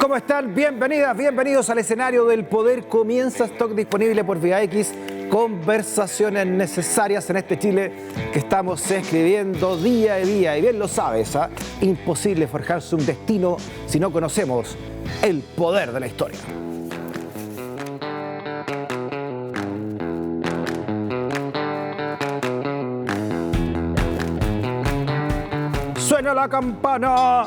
¿Cómo están? Bienvenidas, bienvenidos al escenario del poder. Comienza Stock disponible por Vía X. Conversaciones necesarias en este Chile que estamos escribiendo día a día. Y bien lo sabes, ¿ah? Imposible forjarse un destino si no conocemos el poder de la historia. ¡Suena la campana!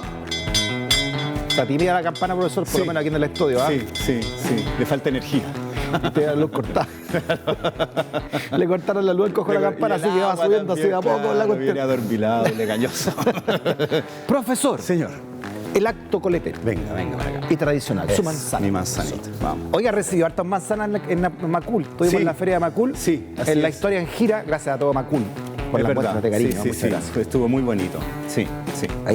Está tímida la campana, profesor, por lo menos aquí en el estudio, ¿ah? Sí. Le falta energía. Te la luz cortada. Le cortaron la luz, cojo la campana, así que va subiendo así de a poco. La viene adormilado, legañoso. Profesor. Señor. El acto coletero. Venga para acá. Y tradicional, su manzana. Mi manzanita, vamos. Hoy ha recibido hartas manzanas en Macul. Estuvimos en la feria de Macul. Sí, así en la es. historia en gira, gracias a todo Macul. Por Es las verdad. muestras de cariño. Sí, Muchas gracias. estuvo muy bonito. Sí. Ahí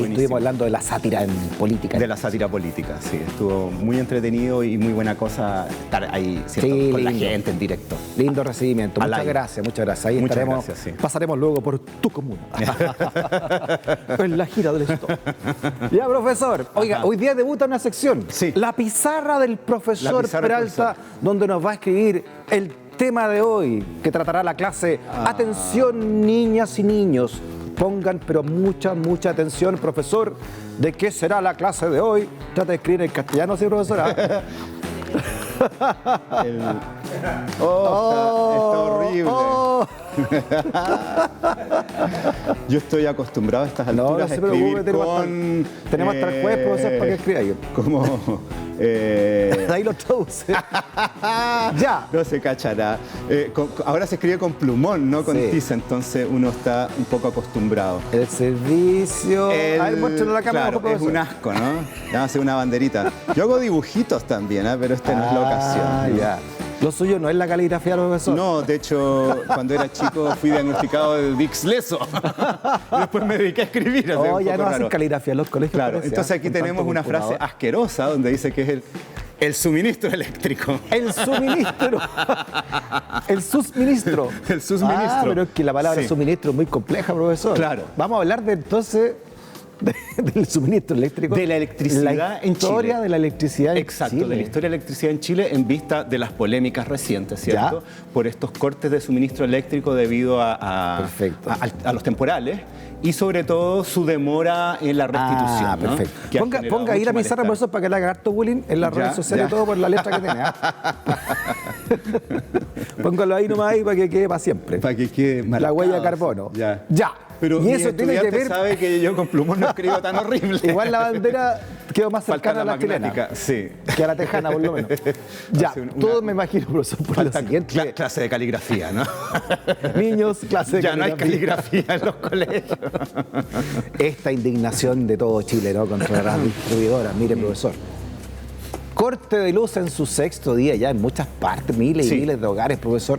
buenísimo. estuvimos hablando de la sátira en política. De la sátira política, sí. Estuvo muy entretenido y muy buena cosa estar ahí, ¿cierto? Sí, Con la lindo. gente en directo. Lindo recibimiento. Al Muchas aire. gracias, muchas gracias. Ahí Muchas estaremos, gracias, sí. pasaremos luego por tu comuna. En la gira del Stock. Ya, profesor. Oiga, hoy día debuta una sección. Sí. La pizarra del profesor La pizarra del Peralta, donde nos va a escribir el tema de hoy, que tratará la clase. Atención, niñas y niños. Pongan, pero mucha atención, profesor. ¿De qué será la clase de hoy? Trata de escribir en castellano, ¿sí, profesora? Está horrible. Yo estoy acostumbrado a estas alturas No a se escribir preocupe, tenemos hasta el jueves, profesor, para que escriba ahí. Como... Ahí lo traduce. Ya. No se cachará. Ahora se escribe con plumón, no con Sí. tiza, entonces uno está un poco acostumbrado. El servicio. A ver, muéstralo a la cámara, Claro, por favor, es un profesor. asco, ¿no? Vamos a hacer una banderita. Yo hago dibujitos también, ¿eh? Pero esta no es la ocasión. ¿no? Ya. Lo suyo no es la caligrafía, profesor. No, de hecho, cuando era chico fui diagnosticado de Dixleso. Y después me dediqué a escribir. así, Oh, un ya poco no hacen raro. caligrafía en los colegios. Claro, parece, entonces ¿ah? aquí Con tenemos tanto una frase computador. asquerosa donde dice que es el suministro eléctrico. El suministro. El suministro. El suministro. Ah, pero es que la palabra Sí. suministro es muy compleja, profesor. Claro. Vamos a hablar de entonces del suministro eléctrico. De la electricidad la en Chile. historia de la electricidad en Exacto, Chile. de la historia de la electricidad en Chile en vista de las polémicas recientes, ¿cierto? Ya. Por estos cortes de suministro eléctrico debido Perfecto. a los temporales y sobre todo su demora en la restitución. Ah, ¿no? perfecto. Que ha Ponga generado ahí la mucho pizarra, malestar. profesor, para que le haga harto bullying en las Ya, redes sociales ya. y todo por la letra que tiene. ¿ah? Póngalo ahí nomás ahí para que quede para siempre. Para que quede La marcado, huella de carbono. Ya. Ya. Pero y mi eso tiene que estudiante ver. sabe que yo con plumón no escribo tan horrible. Igual la bandera quedó más Falta cercana a la chilena. magnética, sí. Que a la tejana, por lo menos. Ya, Hace una- todo me imagino, profesor, por lo Falta siguiente. clase de caligrafía, ¿no? Niños, clase de Ya no hay caligrafía en los colegios. Esta indignación de todo Chile, ¿no? Contra las distribuidoras. Mire, profesor. Corte de luz en su sexto día ya en muchas partes, miles y Sí. miles de hogares, profesor.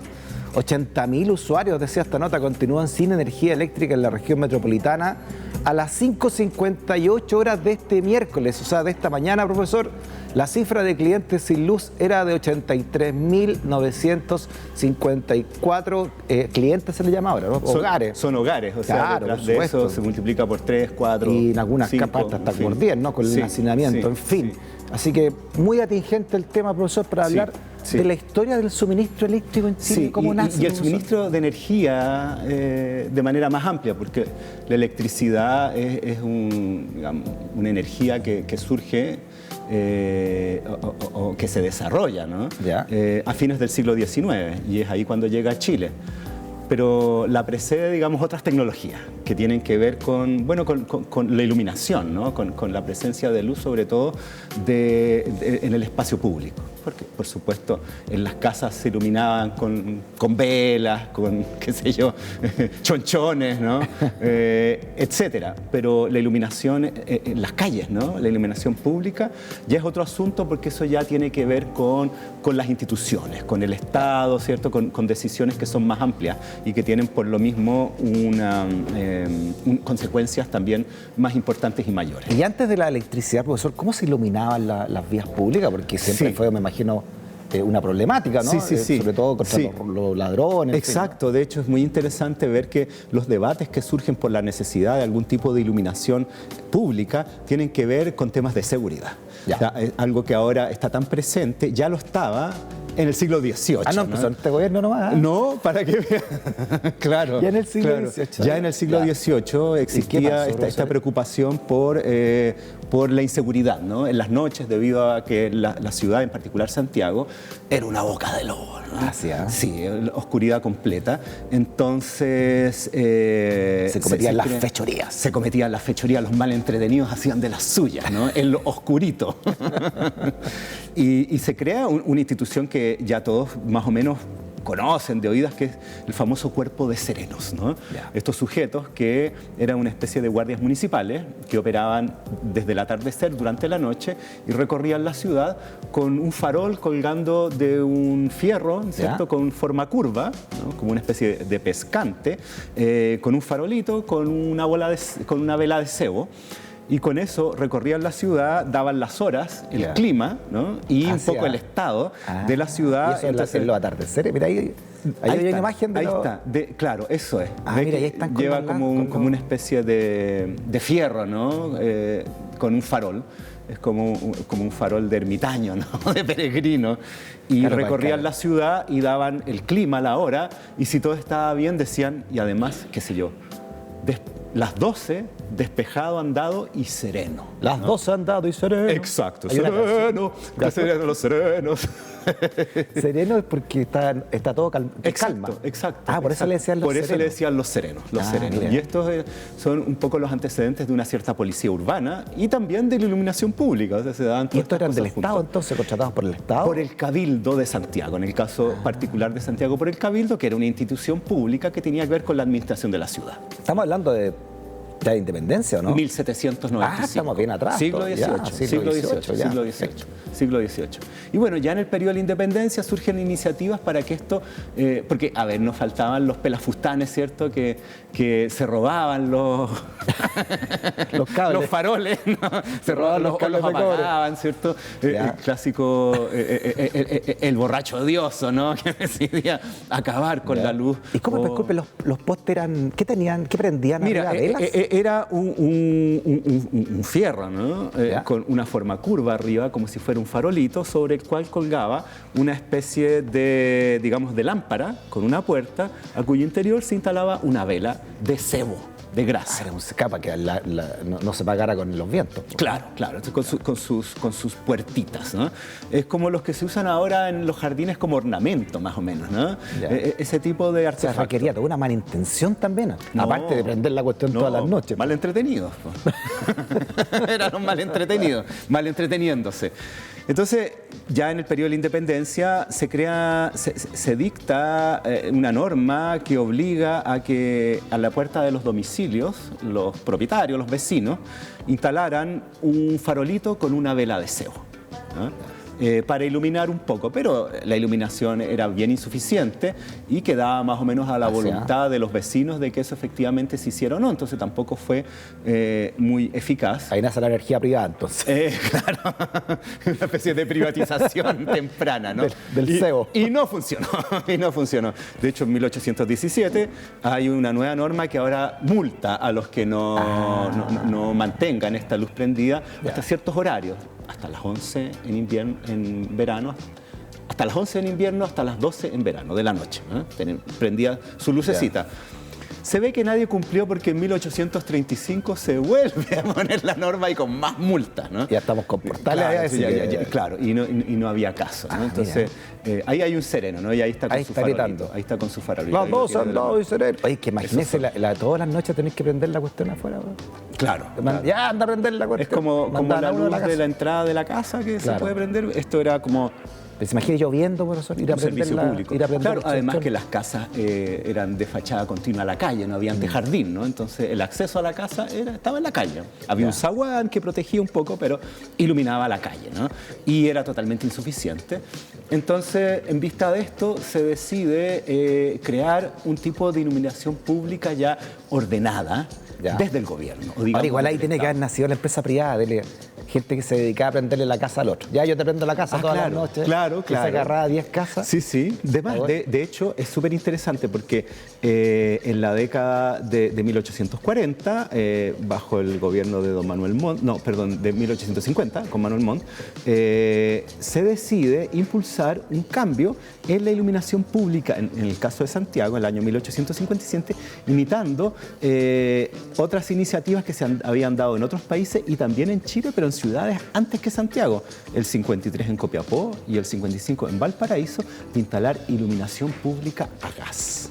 80.000 usuarios, decía esta nota, continúan sin energía eléctrica en la región metropolitana a las 5:58 horas de este miércoles, o sea, de esta mañana, profesor. La cifra de clientes sin luz era de 83.954 clientes, se le llama ahora, ¿no? Hogares. Son hogares, o sea, Claro, detrás por de supuesto. eso se multiplica por 3, 4, Y en algunas 5, capas hasta en fin. por 10, ¿no? Con Sí, el hacinamiento, sí, en fin. sí. Así que muy atingente el tema, profesor, para Sí, hablar sí. de la historia del suministro eléctrico en Chile, Sí, cómo nace. y el profesor. suministro de energía de manera más amplia, porque la electricidad es digamos, una energía que surge o que se desarrolla, ¿no? Ya. A fines del siglo XIX, y es ahí cuando llega a Chile. Pero la precede, digamos, otras tecnologías que tienen que ver con la iluminación, ¿no? Con la presencia de luz, sobre todo en el espacio público. Porque, por supuesto, en las casas se iluminaban con velas, con, qué sé yo, chonchones, ¿no? Etcétera. Pero la iluminación en las calles, ¿no? La iluminación pública ya es otro asunto, porque eso ya tiene que ver con las instituciones, con el Estado, ¿cierto? Con decisiones que son más amplias y que tienen por lo mismo consecuencias también más importantes y mayores. Y antes de la electricidad, profesor, ¿cómo se iluminaban las vías públicas? Porque siempre Sí. fue, me imagino, una problemática, ¿no? Sí, sí, sí. Sobre todo contra sí. los ladrones. Exacto, en fin, de hecho es muy interesante ver que los debates que surgen por la necesidad de algún tipo de iluminación pública tienen que ver con temas de seguridad. Ya. O sea, es algo que ahora está tan presente, ya lo estaba en el siglo XVIII. no empezó en este gobierno nomás. No, para que vean. Claro. Ya en el siglo claro. XVIII. Ya en el siglo XVIII existía esta preocupación por la inseguridad, ¿no? En las noches, debido a que la ciudad, en particular Santiago, era una boca de lobo, ¿no? Sí, oscuridad completa. Entonces... se cometían las fechorías. Se cometían las fechorías, los malentretenidos hacían de las suyas, ¿no? En lo oscurito. y se crea una institución que ya todos más o menos conocen de oídas, que es el famoso cuerpo de serenos, ¿no? Estos sujetos que eran una especie de guardias municipales que operaban desde el atardecer durante la noche y recorrían la ciudad con un farol colgando de un fierro, ¿cierto? Con forma curva, ¿no? Como una especie de pescante, con un farolito, con una vela de cebo. Y con eso recorrían la ciudad, daban las horas, el clima, ¿no? Y un poco el estado de la ciudad. Y eso entonces, en los atardeceres, mira ahí hay una imagen de ahí está, claro, eso es. Mira, ahí están lleva como una especie de fierro, ¿no? Con un farol. Es como un farol de ermitaño, ¿no? De peregrino. Y claro, recorrían la ciudad y daban el clima, la hora, y si todo estaba bien decían, y además, qué sé yo, las 12, despejado, andado y sereno. Las 12, andado y sereno. Exacto, sereno, que sereno los serenos. Sereno es porque está todo calma. Exacto. Por eso le decían los serenos. Por eso le decían los serenos. Mira. Y estos son un poco los antecedentes de una cierta policía urbana y también de la iluminación pública. O sea, se daban ¿Y estos eran del Estado entonces, contratados por el Estado? Por el Cabildo de Santiago, en el caso particular de Santiago, por el Cabildo, que era una institución pública que tenía que ver con la administración de la ciudad. Estamos hablando de independencia, ¿o no? 1795. Estamos bien atrás. Siglo XVIII. Y bueno, ya en el periodo de la independencia surgen iniciativas para que esto, porque, a ver, nos faltaban los pelafustanes, ¿cierto? Que se robaban los cables. los faroles, ¿no? Se robaban los cables, los apagaban, ¿cierto? El clásico, el borracho odioso, ¿no? Que decidía acabar con la luz. ¿Y cómo, disculpe, los postes eran, qué tenían, qué prendían? Mira, ¿velas? Era un fierro, ¿no? Con una forma curva arriba, como si fuera un farolito, sobre el cual colgaba una especie de, digamos, de lámpara con una puerta, a cuyo interior se instalaba una vela de cebo, de grasa. Era un capa que no se apagara con los vientos. Claro, con sus puertitas, ¿no? Es como los que se usan ahora en los jardines como ornamento, más o menos, ¿no? Ese tipo de artefactos. O sea, requería toda una mala intención también, aparte de prender la cuestión todas las noches. Mal entretenidos. Eran mal entreteniéndose. Entonces, ya en el periodo de la independencia se dicta una norma que obliga a que a la puerta de los domicilios, los propietarios, los vecinos, instalaran un farolito con una vela de cebo, ¿no? Para iluminar un poco, pero la iluminación era bien insuficiente y quedaba más o menos a la voluntad de los vecinos de que eso efectivamente se hiciera o no, entonces tampoco fue muy eficaz. Ahí nace la energía privada, entonces. Claro, una especie de privatización temprana, ¿no? Del cebo. Y no funcionó. De hecho, en 1817 hay una nueva norma que ahora multa a los que no mantengan esta luz prendida hasta ciertos horarios. Hasta las 11 en verano, hasta las 11 en invierno, hasta las 12 en verano, de la noche, ¿no? Prendía su lucecita. Se ve que nadie cumplió porque en 1835 se vuelve a poner la norma y con más multas, ¿no? Ya estamos con portales. Claro, y no había caso, ¿no? Entonces, ahí hay un sereno, ¿no? Y ahí está con su farolito. Ahí está con su farolito. Los dos andados y sereno. Oye, que imagínese, todas las noches tenés que prender la cuestión afuera, ¿no? Claro. Ya, anda a prender la cuestión. Es como la luz de la entrada de la casa que se puede prender. Esto era como... ¿Se imagina lloviendo, profesor? Ir a prender público. Claro, además que las casas eran de fachada continua a la calle, no había antejardín, ¿no? Entonces el acceso a la casa estaba en la calle. Había un zaguán que protegía un poco, pero iluminaba la calle, ¿no? Y era totalmente insuficiente. Entonces, en vista de esto, se decide crear un tipo de iluminación pública ya ordenada desde el gobierno. Ahora, igual ahí tiene que haber nacido la empresa privada, gente que se dedicaba a prenderle la casa al otro. Ya yo te prendo la casa todas las noches. Claro. Y se agarraba 10 casas. Sí. De hecho, es súper interesante porque en la década de 1840, bajo el gobierno de don Manuel Montt, de 1850, con Manuel Montt, se decide impulsar un cambio en la iluminación pública, en el caso de Santiago, en el año 1857, imitando otras iniciativas que se habían dado en otros países y también en Chile, pero en ciudades antes que Santiago. El 53 en Copiapó y el 55 en Valparaíso, de instalar iluminación pública a gas.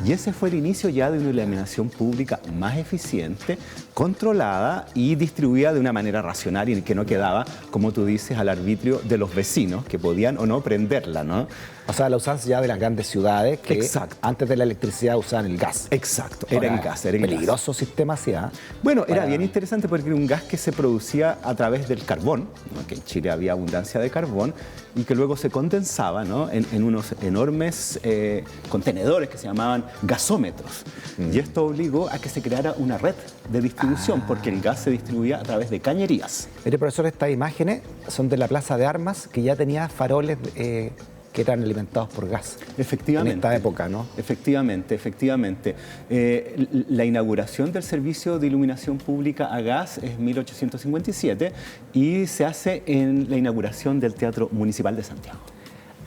Y ese fue el inicio ya de una iluminación pública más eficiente, controlada y distribuida de una manera racional y que no quedaba, como tú dices, al arbitrio de los vecinos que podían o no prenderla, ¿no? O sea, la usanza ya de las grandes ciudades que antes de la electricidad usaban el gas. Exacto, era el gas. Era el peligroso gas. Sistema así, ¿eh? Bueno, era bien interesante porque era un gas que se producía a través del carbón, ¿no? Que en Chile había abundancia de carbón y que luego se condensaba, ¿no? en unos enormes contenedores que se llamaban gasómetros. Y esto obligó a que se creara una red de distribución porque el gas se distribuía a través de cañerías. Mire, profesor, estas imágenes son de la Plaza de Armas, que ya tenía faroles que eran alimentados por gas. Efectivamente. En esta época, ¿no? Efectivamente. La inauguración del servicio de iluminación pública a gas es 1857 y se hace en la inauguración del Teatro Municipal de Santiago.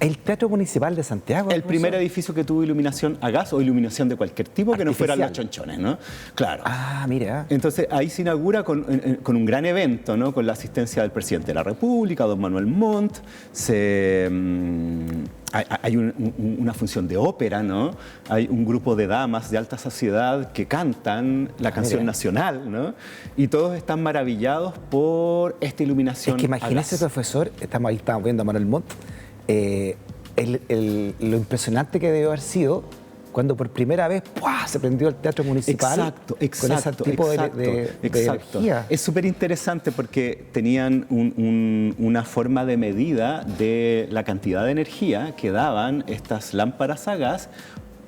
¿El Teatro Municipal de Santiago? El primer edificio que tuvo iluminación a gas o iluminación de cualquier tipo que no fueran los chonchones, ¿no? Claro. Ah, mira. Entonces ahí se inaugura con un gran evento, ¿no? Con la asistencia del presidente de la República, don Manuel Montt. Hay una función de ópera, ¿no? Hay un grupo de damas de alta sociedad que cantan la canción nacional, ¿no? Y todos están maravillados por esta iluminación. Es que imagínese, profesor, estamos viendo a Manuel Montt. Lo impresionante que debió haber sido cuando por primera vez se prendió el Teatro Municipal con ese tipo de energía. Es súper interesante porque tenían una forma de medida de la cantidad de energía que daban estas lámparas a gas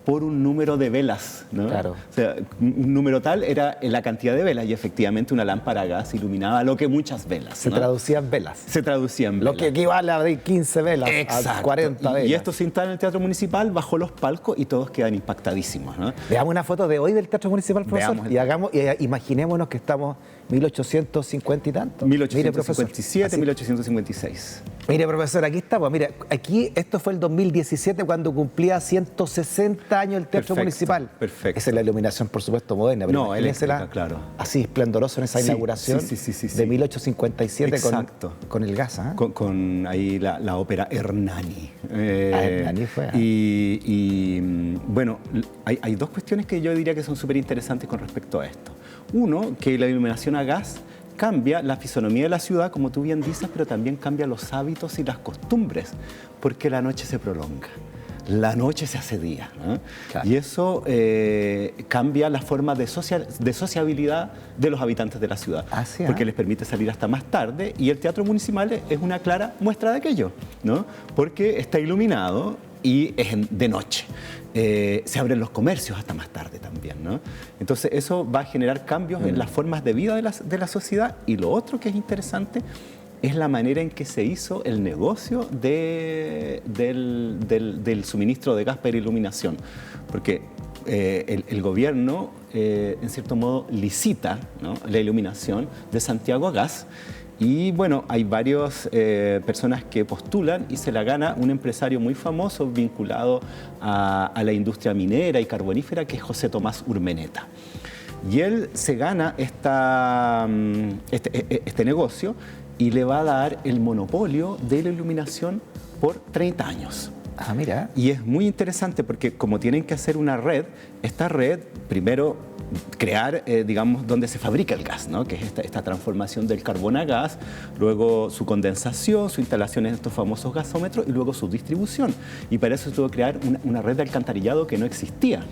por un número de velas, ¿no? Claro. O sea, un número tal era la cantidad de velas y efectivamente una lámpara a gas iluminaba lo que muchas velas. Se traducían velas. Se traducían velas. Lo que equivale a 15 velas, a 40 velas. Y esto se instala en el Teatro Municipal bajo los palcos y todos quedan impactadísimos, ¿no? Veamos una foto de hoy del Teatro Municipal, profesor, y imaginémonos que estamos 1850 y tanto. 1857, 1856. Mire, profesor, aquí estamos. Mire, aquí esto fue el 2017 cuando cumplía 160 años el Teatro Municipal. Perfecto. Esa es la iluminación, por supuesto, moderna. Pero no, eléctrica, claro. Así, esplendoroso en esa inauguración de 1857 con el gas. ¿Eh? Con ahí la ópera Hernani. Hernani fue. Y bueno, hay dos cuestiones que yo diría que son súper interesantes con respecto a esto. Uno, que la iluminación a gas cambia la fisonomía de la ciudad, como tú bien dices, pero también cambia los hábitos y las costumbres, porque la noche se prolonga. La noche se hace día, ¿no? Claro. Y eso cambia la forma de sociabilidad de los habitantes de la ciudad, porque les permite salir hasta más tarde y el Teatro Municipal es una clara muestra de aquello, ¿no? Porque está iluminado y es de noche. Se abren los comercios hasta más tarde también, ¿no? Entonces eso va a generar cambios en las formas de vida de la sociedad y lo otro que es interesante es la manera en que se hizo el negocio del suministro de gas para iluminación. Porque el gobierno, en cierto modo, licita, ¿no?, la iluminación de Santiago a gas. Y bueno, hay varias personas que postulan y se la gana un empresario muy famoso vinculado a la industria minera y carbonífera, que es José Tomás Urmeneta. Y él se gana este negocio y le va a dar el monopolio de la iluminación por 30 años. Ah, mira. Y es muy interesante porque como tienen que hacer una red, esta red, primero crear, digamos, donde se fabrica el gas, ¿no?, que es esta transformación del carbón a gas, luego su condensación, su instalación en estos famosos gasómetros y luego su distribución. Y para eso tuvo que crear una red de alcantarillado que no existía,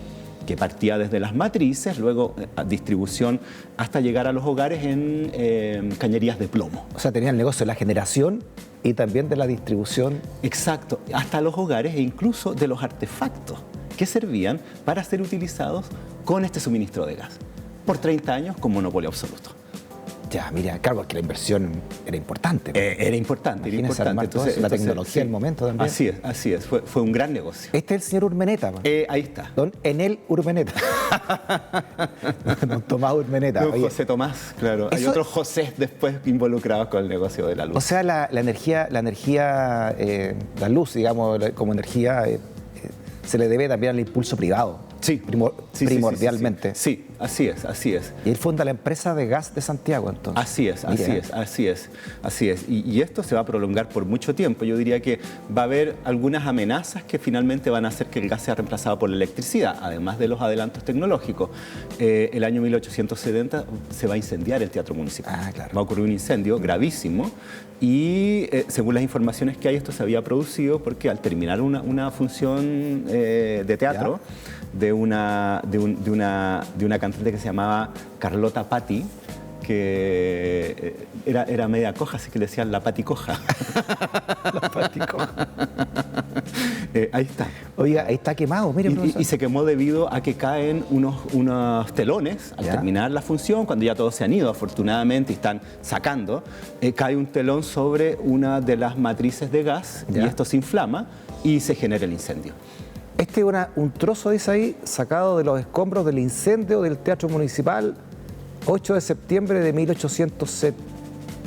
que partía desde las matrices, luego distribución hasta llegar a los hogares en cañerías de plomo. O sea, tenía el negocio de la generación y también de la distribución. Exacto, hasta los hogares e incluso de los artefactos que servían para ser utilizados con este suministro de gas. Por 30 años con monopolio absoluto. Ya, mira, claro, porque la inversión era importante. Era importante, era Imagínese armar importante. todo eso, la tecnología del momento también. Así es, fue un gran negocio. Este es el señor Urmeneta. Ahí está. Don Enel Urmeneta. Don Tomás Urmeneta. Don José Tomás, claro. Hay otros José después involucrados con el negocio de la luz. O sea, la luz, digamos, como energía, se le debe también al impulso privado. Sí, primordialmente. Sí, así es. Y él funda la empresa de gas de Santiago, entonces. Así es. Y esto se va a prolongar por mucho tiempo. Yo diría que va a haber algunas amenazas que finalmente van a hacer que el gas sea reemplazado por la electricidad, además de los adelantos tecnológicos. El año 1870 se va a incendiar el Teatro Municipal. Claro. Va a ocurrir un incendio gravísimo y según las informaciones que hay, esto se había producido porque al terminar una función de teatro, de una cantante que se llamaba Carlota Patti, que era media coja, así que le decían la Pati coja. La Pati coja. Ahí está. Oiga, ahí está quemado, mire, y se quemó debido a que caen unos telones al terminar la función, cuando ya todos se han ido, afortunadamente, y están sacando, cae un telón sobre una de las matrices de gas y esto se inflama y se genera el incendio. Este es un trozo, dice ahí, sacado de los escombros del incendio del Teatro Municipal, 8 de septiembre de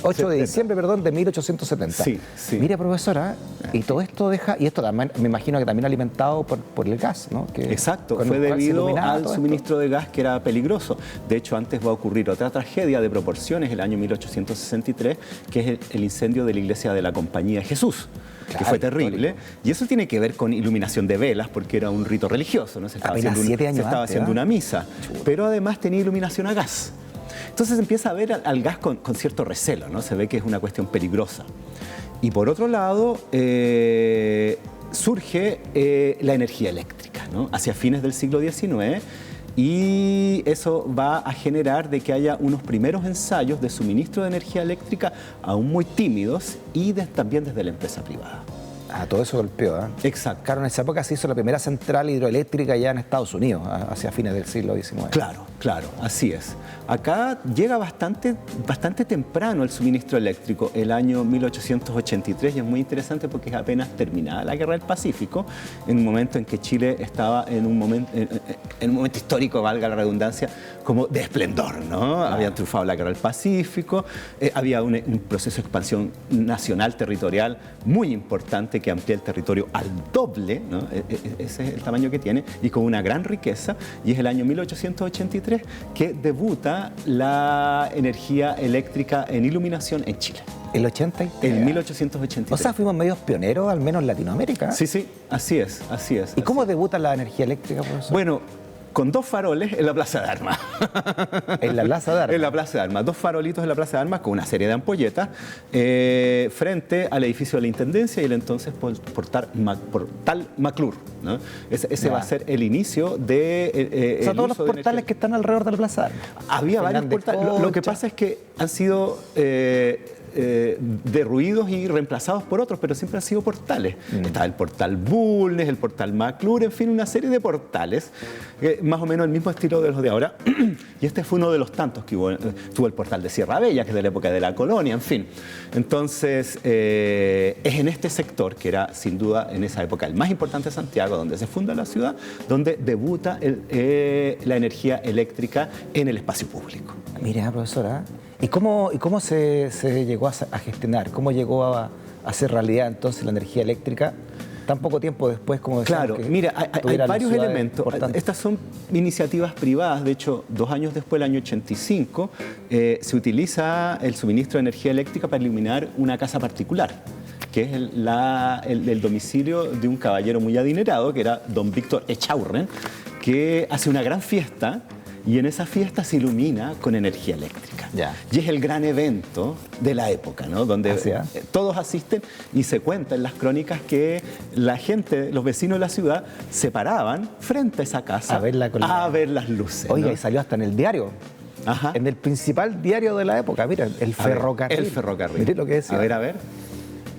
8 de diciembre, perdón, de 1870. Sí. Mira, profesora, y todo esto y esto también, me imagino que también alimentado por el gas, ¿no? Exacto, fue debido al suministro de gas que era peligroso. De hecho, antes va a ocurrir otra tragedia de proporciones, el año 1863, que es el incendio de la iglesia de la Compañía de Jesús. Claro, que fue terrible, histórico. Y eso tiene que ver con iluminación de velas, porque era un rito religioso, ¿no? Se estaba haciendo una misa, pero además tenía iluminación a gas. Entonces empieza a ver al gas con cierto recelo, ¿no? Se ve que es una cuestión peligrosa. Y por otro lado, surge la energía eléctrica, ¿no? Hacia fines del siglo XIX, y eso va a generar de que haya unos primeros ensayos de suministro de energía eléctrica aún muy tímidos y también desde la empresa privada. Todo eso golpeó, ¿eh? Exacto. Claro, en esa época se hizo la primera central hidroeléctrica ya en Estados Unidos, hacia fines del siglo XIX. Claro, así es. Acá llega bastante temprano el suministro eléctrico, el año 1883, y es muy interesante porque es apenas terminada la Guerra del Pacífico, en un momento en que Chile estaba en un momento histórico, valga la redundancia, como de esplendor, ¿no? Habían triunfado la Guerra del Pacífico, había un proceso de expansión nacional, territorial, muy importante, que amplía el territorio al doble, ¿no? Ese es el tamaño que tiene, y con una gran riqueza, y es el año 1883 que debuta la energía eléctrica en iluminación en Chile. ¿El 83? En 1883. O sea, fuimos medios pioneros, al menos en Latinoamérica. Sí, así es. ¿Y cómo debuta la energía eléctrica, profesor? Bueno, con 2 faroles en la Plaza de Armas. ¿En la Plaza de Armas? En la Plaza de Armas. 2 farolitos en la Plaza de Armas con una serie de ampolletas frente al edificio de la Intendencia y el entonces Portal McClure, ¿no? Ese va a ser el inicio de... o sea, todos los portales que están alrededor de la Plaza de Armas. Había varios portales. Lo que pasa es que han sido... derruidos y reemplazados por otros, pero siempre han sido portales. Está el portal Bulnes, el portal McClure, en fin, una serie de portales, más o menos el mismo estilo de los de ahora. Y este fue uno de los tantos que hubo. Tuvo el portal de Sierra Bella, que es de la época de la colonia, en fin. Entonces, es en este sector, que era sin duda en esa época el más importante de Santiago, donde se funda la ciudad, donde debuta la energía eléctrica en el espacio público. Mira, profesora, ¿y cómo se llegó a gestionar? ¿Cómo llegó a ser realidad entonces la energía eléctrica tan poco tiempo después, como decíamos? Claro, mira, hay varios elementos. Estas son iniciativas privadas. De hecho, 2 años después, el año 85, se utiliza el suministro de energía eléctrica para iluminar una casa particular, que es el domicilio de un caballero muy adinerado, que era don Víctor Echaurren, que hace una gran fiesta. Y en esa fiesta se ilumina con energía eléctrica. Y es el gran evento de la época, ¿no? Donde todos asisten y se cuenta en las crónicas que la gente, los vecinos de la ciudad, se paraban frente a esa casa a ver las luces. Oiga, ¿no? Y salió hasta en el diario. En el principal diario de la época, mira, el ferrocarril. El ferrocarril. Mire lo que decía. A ver.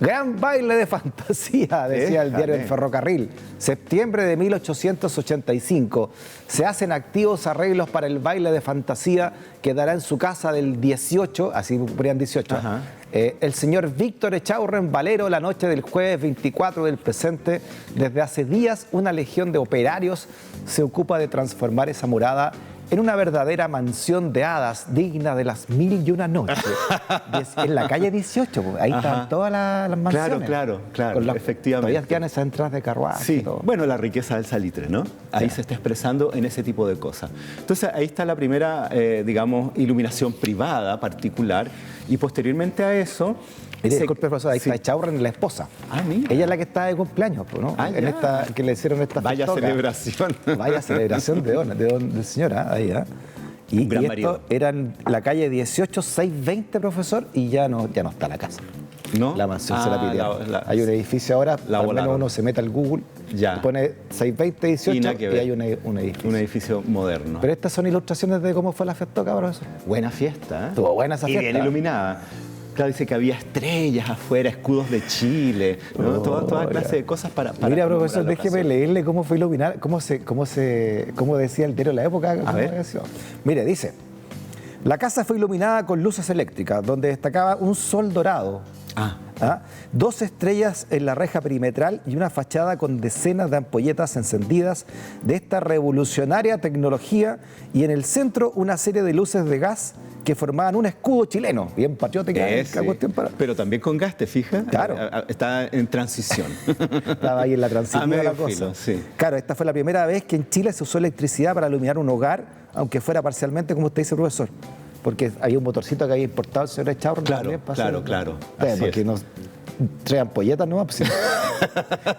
Gran baile de fantasía, decía el diario El Ferrocarril. Septiembre de 1885. Se hacen activos arreglos para el baile de fantasía que dará en su casa del 18, así ponían 18, el señor Víctor Echaurren Valero la noche del jueves 24 del presente. Desde hace días una legión de operarios se ocupa de transformar esa morada en una verdadera mansión de hadas digna de las 1001 noches. En la calle 18, ahí están todas las mansiones. Claro, efectivamente. Todavía quedan esas entradas de carruaje. Sí, bueno, la riqueza del salitre, ¿no? Ahí se está expresando en ese tipo de cosas. Entonces, ahí está la primera, digamos, iluminación privada particular, y posteriormente a eso... Mire, disculpe, profesor, ahí está Echaurren, la esposa. Mira. Ella es la que está de cumpleaños, ¿no? En esta, que le hicieron esta Vaya festoca. celebración. Vaya celebración del señor, ahí, Y gran esto marido. era en la calle 18, 620, profesor, y ya no está la casa. ¿No? La mansión se la pidieron. Hay un edificio ahora, la al volaron. menos uno se mete al Google, Ya. pone 620, 18 Y y hay un edificio. Un edificio moderno. Pero estas son ilustraciones de cómo fue la festoca, profesor. Buena fiesta, ¿eh? Estuvo buena esa y fiesta. bien iluminada. Claro, dice que había estrellas afuera, escudos de Chile, ¿no? Toda clase de cosas para Mira, profesor, conmemorar la déjeme ocasión. leerle cómo fue iluminar, cómo decía el diario de la época. A ver. Mire, dice: la casa fue iluminada con luces eléctricas, donde destacaba un sol dorado. Dos estrellas en la reja perimetral y una fachada con decenas de ampolletas encendidas de esta revolucionaria tecnología, y en el centro una serie de luces de gas que formaban un escudo chileno, bien patriótica. Sí. Pero también con gas, ¿te fijas? Claro. Está en transición. Estaba ahí en la transición de la cosa. Filo, sí. Claro, esta fue la primera vez que en Chile se usó electricidad para iluminar un hogar, aunque fuera parcialmente, como usted dice, profesor. Porque había un motorcito que había importado el señor Echaurren también. Claro. Así Porque es. nos trae ampolletas, ¿no? Pues,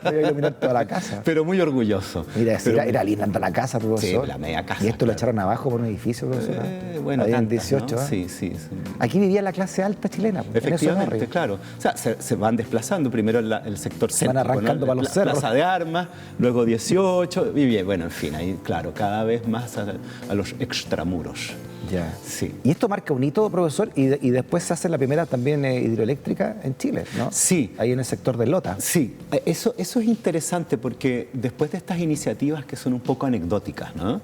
debe iluminar toda la casa. Pero muy orgulloso. Mira, era linda la casa, profesor. Sí, la media casa. Y esto lo echaron abajo por un edificio, profesor. Bueno, Habían tantas, 18, ¿no? ¿eh? Sí. Aquí vivía la clase alta chilena. Efectivamente, claro. O sea, se van desplazando. Primero el sector céntrico, Van arrancando para los cerros. Plaza de Armas, luego 18, y bien, bueno, en fin, ahí, claro, cada vez más a los extramuros. Ya. Sí. Y esto marca un hito, profesor, y después se hace la primera también hidroeléctrica en Chile, ¿no? Sí. Ahí en el sector de Lota. Sí, eso es interesante porque después de estas iniciativas que son un poco anecdóticas, ¿no?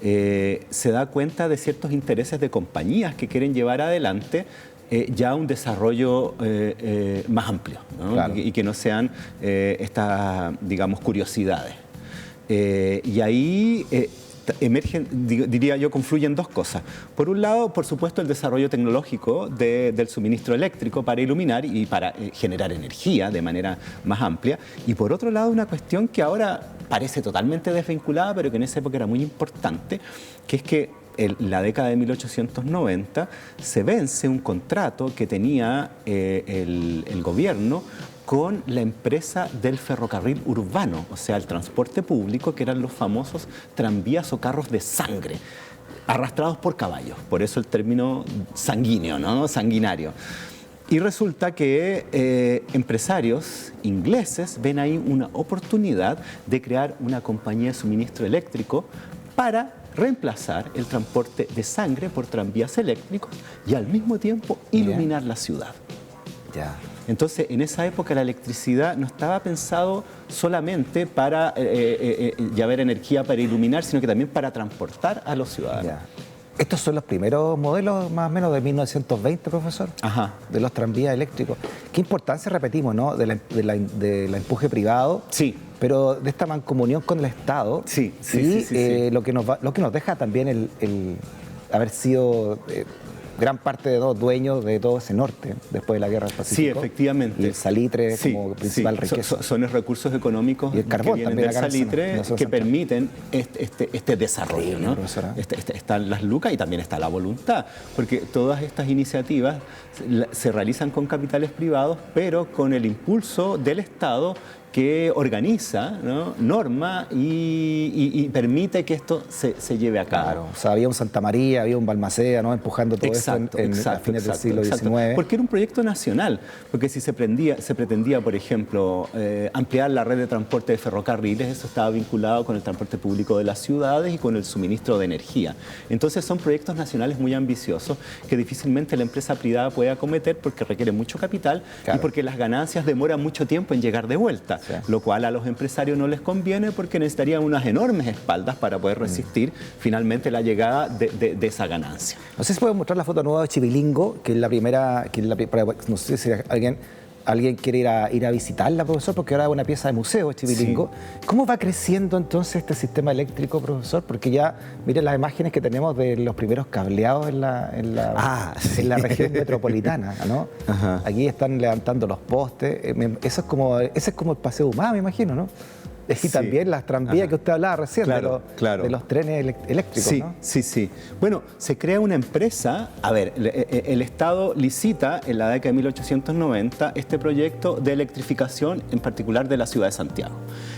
Se da cuenta de ciertos intereses de compañías que quieren llevar adelante ya un desarrollo más amplio, ¿no? Claro. Y que no sean estas, digamos, curiosidades. Y ahí emergen, diría yo, confluyen dos cosas. Por un lado, por supuesto, el desarrollo tecnológico del suministro eléctrico para iluminar y para generar energía de manera más amplia. Y por otro lado, una cuestión que ahora parece totalmente desvinculada, pero que en esa época era muy importante, que es que en la década de 1890 se vence un contrato que tenía el gobierno con la empresa del ferrocarril urbano, o sea, el transporte público, que eran los famosos tranvías o carros de sangre, arrastrados por caballos, por eso el término sanguíneo, ¿no? Sanguinario. Y resulta que empresarios ingleses ven ahí una oportunidad de crear una compañía de suministro eléctrico para reemplazar el transporte de sangre por tranvías eléctricos y al mismo tiempo iluminar la ciudad. Ya. Entonces, en esa época la electricidad no estaba pensado solamente para haber energía para iluminar, sino que también para transportar a los ciudadanos. Ya. Estos son los primeros modelos, más o menos, de 1920, profesor, de los tranvías eléctricos. Qué importancia, repetimos, ¿no? De la empuje privado, Sí. pero de esta mancomunión con el Estado. Sí. Lo que nos deja también el haber sido gran parte de los dueños de todo ese norte después de la Guerra del Pacífico. Sí, efectivamente. Y el salitre como principal riqueza. Son los recursos económicos Y el carbón que vienen también del acá en salitre la zona que central. permiten este desarrollo, Increíble, ¿no? profesora. Están las lucas y también está la voluntad, porque todas estas iniciativas se realizan con capitales privados, pero con el impulso del Estado que organiza, ¿no?, norma y permite que esto se lleve a cabo. Claro, o sea, había un Santa María, había un Balmaceda, ¿no?, empujando todo esto a fines del siglo XIX. Porque era un proyecto nacional, porque si se pretendía, por ejemplo, ampliar la red de transporte de ferrocarriles, eso estaba vinculado con el transporte público de las ciudades y con el suministro de energía. Entonces son proyectos nacionales muy ambiciosos que difícilmente la empresa privada puede acometer porque requiere mucho capital, claro, y porque las ganancias demoran mucho tiempo en llegar de vuelta, sí, lo cual a los empresarios no les conviene porque necesitarían unas enormes espaldas para poder resistir finalmente la llegada de esa ganancia. No sé si puedes mostrar la foto nueva de Chivilingo, que es la primera, no sé si alguien quiere ir a visitarla, profesor, porque ahora es una pieza de museo, Chivilingo. Sí. ¿Cómo va creciendo entonces este sistema eléctrico, profesor? Porque ya, miren las imágenes que tenemos de los primeros cableados en la región metropolitana, ¿no? Ajá. Aquí están levantando los postes. Ese es como el Paseo Humada, me imagino, ¿no? Y sí, también las tranvías, ajá, que usted hablaba recién, claro, de los trenes eléctricos, sí, ¿no? Sí. Bueno, se crea una empresa. A ver, el Estado licita en la década de 1890 este proyecto de electrificación, en particular de la ciudad de Santiago.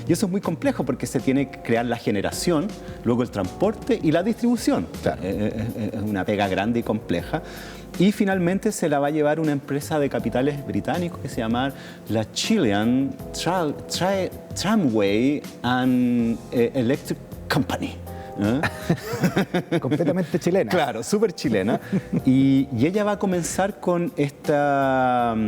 Y eso es muy complejo porque se tiene que crear la generación, luego el transporte y la distribución. Claro. Es una pega grande y compleja. Y finalmente se la va a llevar una empresa de capitales británicos que se llama la Chilean Tramway and Electric Company. ¿Eh? Completamente chilena. Claro, súper chilena. Y ella va a comenzar con la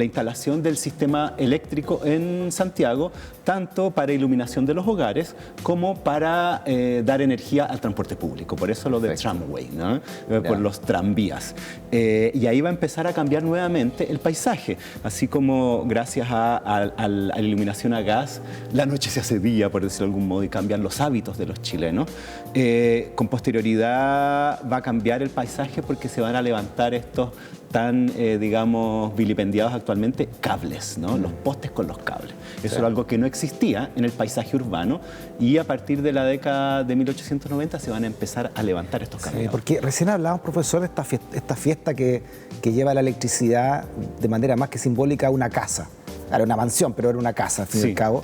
instalación del sistema eléctrico en Santiago, tanto para iluminación de los hogares como para dar energía al transporte público. Por eso lo de tramway, ¿no? Por los tranvías. Y ahí va a empezar a cambiar nuevamente el paisaje, así como gracias a la iluminación a gas, la noche se hace día, por decirlo de algún modo, y cambian los hábitos de los chilenos. Con posterioridad va a cambiar el paisaje porque se van a levantar estos tan, digamos, vilipendiados actualmente cables, ¿no? Los postes con los cables. Eso era algo que no existía en el paisaje urbano y a partir de la década de 1890 se van a empezar a levantar estos cables. Sí, porque recién hablábamos, profesor, de esta fiesta que lleva la electricidad de manera más que simbólica a una casa. Era una mansión, pero era una casa, al fin y al cabo.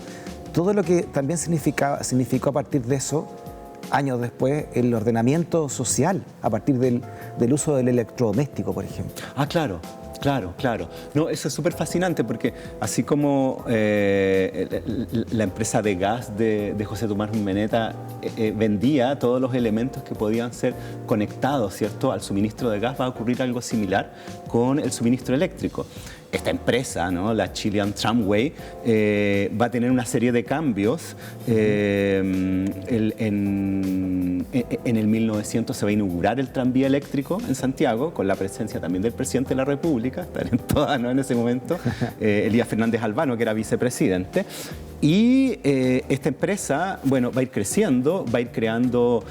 Todo lo que también significó a partir de eso, años después, el ordenamiento social a partir del uso del electrodoméstico, por ejemplo. Ah, claro. No, eso es súper fascinante porque así como la empresa de gas de José Tomás Meneta vendía todos los elementos que podían ser conectados, ¿cierto?, al suministro de gas, va a ocurrir algo similar con el suministro eléctrico. Esta empresa, ¿no?, la Chilean Tramway, va a tener una serie de cambios. En el 1900 se va a inaugurar el tranvía eléctrico en Santiago, con la presencia también del presidente de la República, estar en todas, ¿no?, en ese momento, Elías Fernández Albano, que era vicepresidente. Y esta empresa, bueno, va a ir creciendo, va a ir creando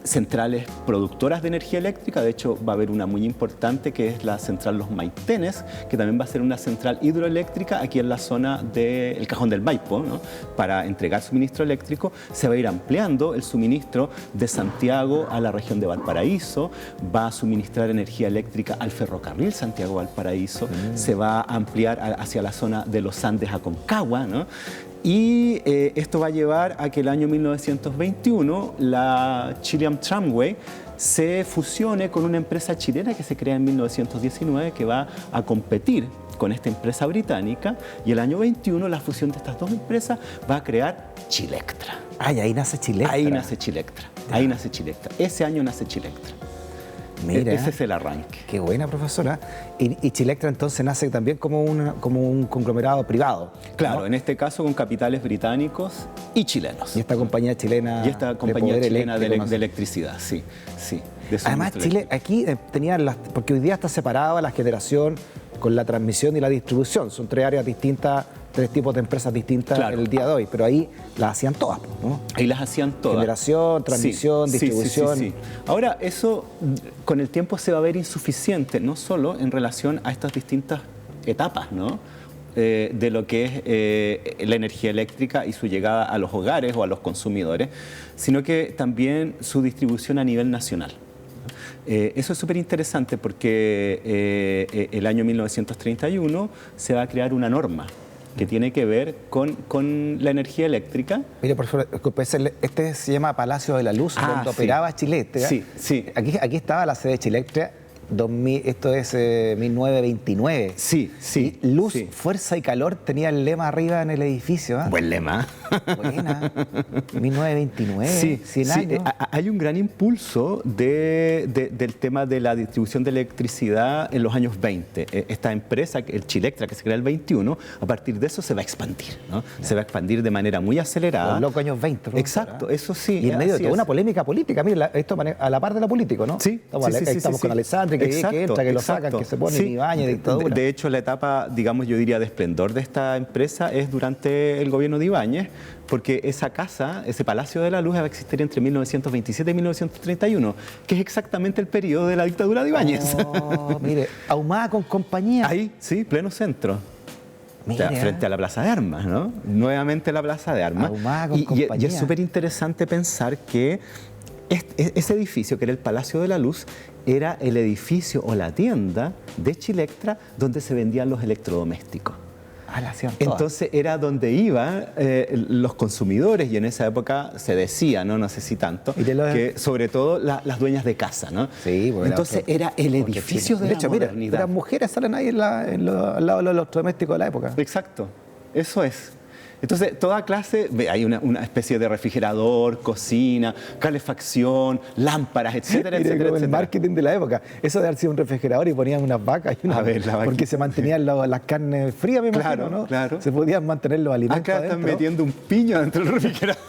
centrales productoras de energía eléctrica. De hecho, va a haber una muy importante que es la central Los Maitenes, que también va a ser una central hidroeléctrica aquí en la zona del Cajón del Maipo, ¿no?, para entregar suministro eléctrico. Se va a ir ampliando el suministro de Santiago a la región de Valparaíso, va a suministrar energía eléctrica al ferrocarril Santiago-Valparaíso, se va a ampliar hacia la zona de los Andes a Concagua, ¿no? Y esto va a llevar a que el año 1921 la Chilean Tramway se fusione con una empresa chilena que se crea en 1919 que va a competir con esta empresa británica, y el año 21 la fusión de estas dos empresas va a crear Chilectra. Ay, ahí nace Chilectra. Ahí nace Chilectra. Ese año nace Chilectra. Mira, ese es el arranque. Qué buena, profesora. Y Chilectra entonces nace también como un conglomerado privado. Claro, ¿no?, en este caso con capitales británicos y chilenos. Y esta compañía chilena de electricidad, sí. Además, Chile aquí tenía porque hoy día está separada la generación con la transmisión y la distribución. Son tres áreas distintas, tres tipos de empresas distintas, claro, en el día de hoy, pero ahí las hacían todas, ¿no? Ahí las hacían todas. Generación, transmisión, distribución. Sí. Ahora, eso con el tiempo se va a ver insuficiente, no solo en relación a estas distintas etapas, ¿no?, de lo que es la energía eléctrica y su llegada a los hogares o a los consumidores, sino que también su distribución a nivel nacional. Eso es súper interesante porque el año 1931 se va a crear una norma que tiene que ver con la energía eléctrica. Mire, por favor, disculpe, este se llama Palacio de la Luz, donde sí. operaba Chilectra. Sí, sí. Aquí estaba la sede de Chilectra. Esto es 1929. Sí, sí. Y luz, sí. fuerza y calor tenía el lema arriba en el edificio. Buen lema. Buena. 1929, sí, 100 años. Hay un gran impulso del tema de la distribución de electricidad en los años 20. Esta empresa, el Chilectra, que se crea el 21, a partir de eso se va a expandir, ¿no? Se va a expandir de manera muy acelerada. Los locos años 20. Exacto, eso sí. Y en medio de toda una polémica política. Mire, esto a la par de lo político, ¿no? Sí. Estamos con Alessandri, que entra, que lo sacan, que se pone Ibáñez, dictadura. De hecho, la etapa, digamos, yo diría, de esplendor de esta empresa es durante el gobierno de Ibáñez, porque esa casa, ese Palacio de la Luz, va a existir entre 1927 y 1931, que es exactamente el periodo de la dictadura de Ibáñez. Oh, mire, Ahumada con compañía. Ahí, sí, pleno centro. Mira. O sea, frente a la Plaza de Armas, ¿no? Nuevamente la Plaza de Armas. Ahumada con Y compañía. es súper interesante pensar que ese edificio, que era el Palacio de la Luz, era el edificio o la tienda de Chilectra donde se vendían los electrodomésticos. La hacían todas. Entonces era donde iban los consumidores, y en esa época se decía, no sé si tanto, que sobre todo las dueñas de casa, ¿no? Sí, entonces era el edificio de la modernidad. Mira, las mujeres salen ahí al lado de los electrodomésticos de la época. Exacto, eso es. Entonces, toda clase, hay una especie de refrigerador, cocina, calefacción, lámparas, etcétera, etcétera. El marketing de la época. Eso de haber sido un refrigerador y ponían unas vacas y porque se mantenían las carnes frías, me imagino, ¿no? Claro. Se podían mantener los alimentos Acá adentro. están metiendo un piño dentro del refrigerador.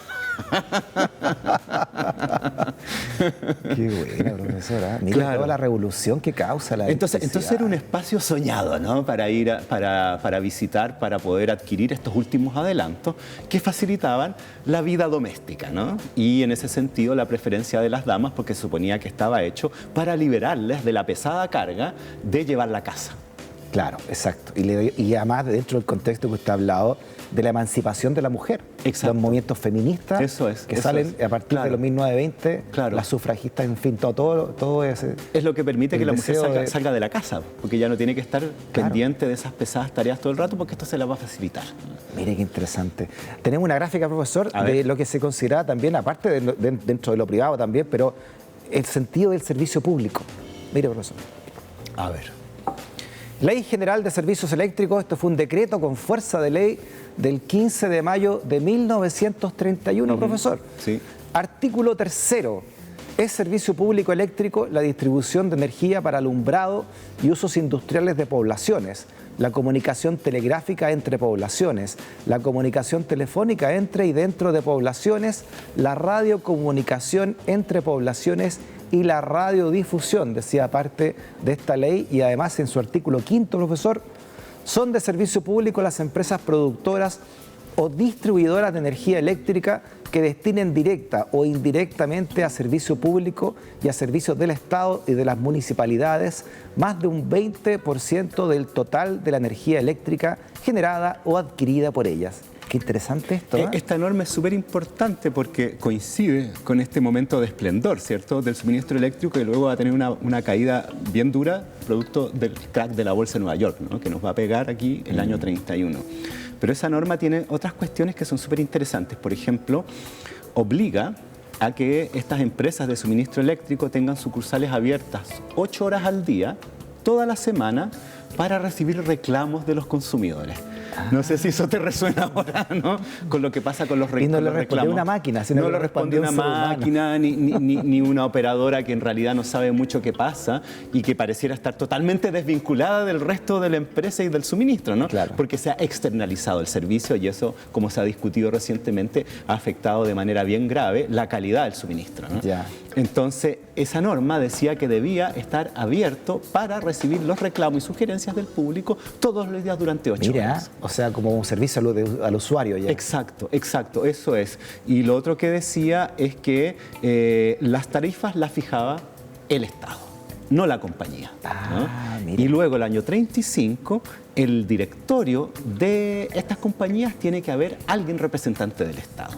Qué buena, profesora. Mira toda la revolución que causa la Entonces era un espacio soñado, ¿no? Para ir para visitar, para poder adquirir estos últimos adelantos que facilitaban la vida doméstica, ¿no? Y en ese sentido la preferencia de las damas, porque se suponía que estaba hecho para liberarles de la pesada carga de llevar la casa. Claro, exacto. Y además, dentro del contexto que usted ha hablado, de la emancipación de la mujer. Exacto. Los movimientos feministas que salen a partir de los 1920, las sufragistas, en fin, todo ese... Es lo que permite que la mujer salga de la casa, porque ya no tiene que estar pendiente de esas pesadas tareas todo el rato, porque esto se las va a facilitar. Mire qué interesante. Tenemos una gráfica, profesor, de lo que se considera también, aparte dentro de lo privado también, pero el sentido del servicio público. Mire, profesor. A ver. Ley General de Servicios Eléctricos, esto fue un decreto con fuerza de ley del 15 de mayo de 1931, profesor. Sí. Artículo 3º. Es servicio público eléctrico la distribución de energía para alumbrado y usos industriales de poblaciones, la comunicación telegráfica entre poblaciones, la comunicación telefónica entre y dentro de poblaciones, la radiocomunicación entre poblaciones y la radiodifusión, decía parte de esta ley, y además en su artículo 5º, profesor, son de servicio público las empresas productoras o distribuidoras de energía eléctrica que destinen directa o indirectamente a servicio público y a servicios del Estado y de las municipalidades más de un 20% del total de la energía eléctrica generada o adquirida por ellas. Qué interesante esto, ¿eh? Esta norma es súper importante porque coincide con este momento de esplendor, ¿cierto?, del suministro eléctrico, y luego va a tener una caída bien dura, producto del crack de la bolsa de Nueva York, ¿no?, que nos va a pegar aquí el año 31. Pero esa norma tiene otras cuestiones que son súper interesantes. Por ejemplo, obliga a que estas empresas de suministro eléctrico tengan sucursales abiertas 8 horas al día, toda la semana, para recibir reclamos de los consumidores. No sé si eso te resuena ahora, ¿no? Con lo que pasa con los reclamos. Y no le respondió una máquina, sino no le responde una máquina ni una operadora que en realidad no sabe mucho qué pasa y que pareciera estar totalmente desvinculada del resto de la empresa y del suministro, ¿no? Claro. Porque se ha externalizado el servicio, y eso, como se ha discutido recientemente, ha afectado de manera bien grave la calidad del suministro, ¿no? Ya. Entonces, esa norma decía que debía estar abierto para recibir los reclamos y sugerencias del público todos los días durante 8 horas. O sea, como un servicio al usuario ya. Exacto, eso es. Y lo otro que decía es que las tarifas las fijaba el Estado, no la compañía, ¿no? Y luego, el año 35, el directorio de estas compañías tiene que haber alguien representante del Estado.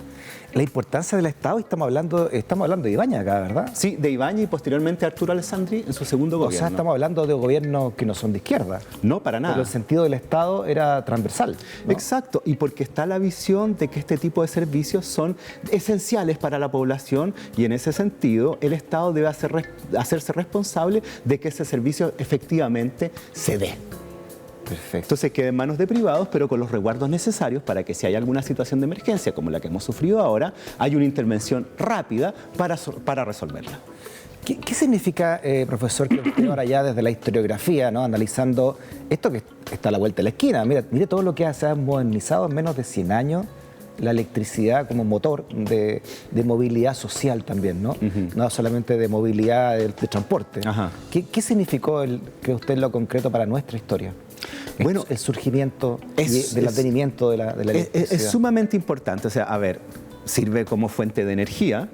la importancia del Estado, y estamos hablando de Ibáñez acá, ¿verdad? Sí, de Ibáñez y posteriormente Arturo Alessandri en su segundo gobierno. O sea, estamos hablando de gobiernos que no son de izquierda. No, para nada. Pero el sentido del Estado era transversal, ¿no? Exacto, y porque está la visión de que este tipo de servicios son esenciales para la población y en ese sentido el Estado debe hacerse responsable de que ese servicio efectivamente se dé. Perfecto. Entonces queda en manos de privados, pero con los resguardos necesarios para que si hay alguna situación de emergencia como la que hemos sufrido ahora, hay una intervención rápida para resolverla. ¿Qué significa, profesor, que usted ahora ya desde la historiografía, ¿no?, analizando esto que está a la vuelta de la esquina? Mire todo lo que se ha modernizado en menos de 100 años, la electricidad como motor de movilidad social también, ¿no? No solamente de movilidad de transporte. ¿Qué significó que usted en lo concreto para nuestra historia? Bueno, el surgimiento del advenimiento de la electricidad. Es sumamente importante. O sea, a ver, sirve como fuente de energía.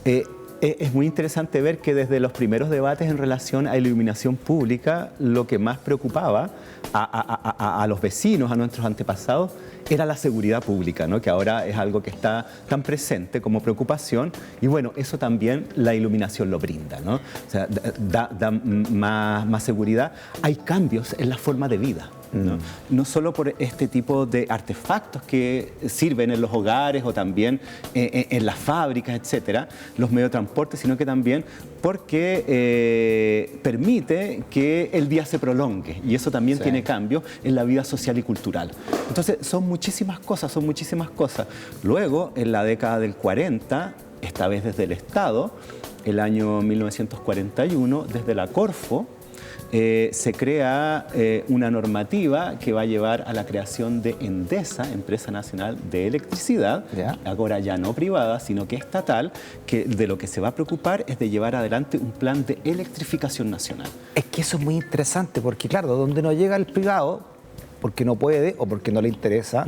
Es muy interesante ver que desde los primeros debates en relación a iluminación pública, lo que más preocupaba a los vecinos, a nuestros antepasados, era la seguridad pública, ¿no?, que ahora es algo que está tan presente como preocupación, y bueno, eso también la iluminación lo brinda, ¿no? O sea, da más seguridad. Hay cambios en la forma de vida, ¿no? No solo por este tipo de artefactos que sirven en los hogares o también en las fábricas, etcétera, los medios de transporte, sino que también porque permite que el día se prolongue, y eso también tiene cambios en la vida social y cultural. Entonces son muchísimas cosas. Luego, en la década del 40, esta vez desde el Estado, el año 1941, desde la Corfo, se crea una normativa que va a llevar a la creación de Endesa, Empresa Nacional de Electricidad, ahora ya no privada, sino que estatal, que de lo que se va a preocupar es de llevar adelante un plan de electrificación nacional. Es que eso es muy interesante, porque claro, donde no llega el privado, porque no puede o porque no le interesa,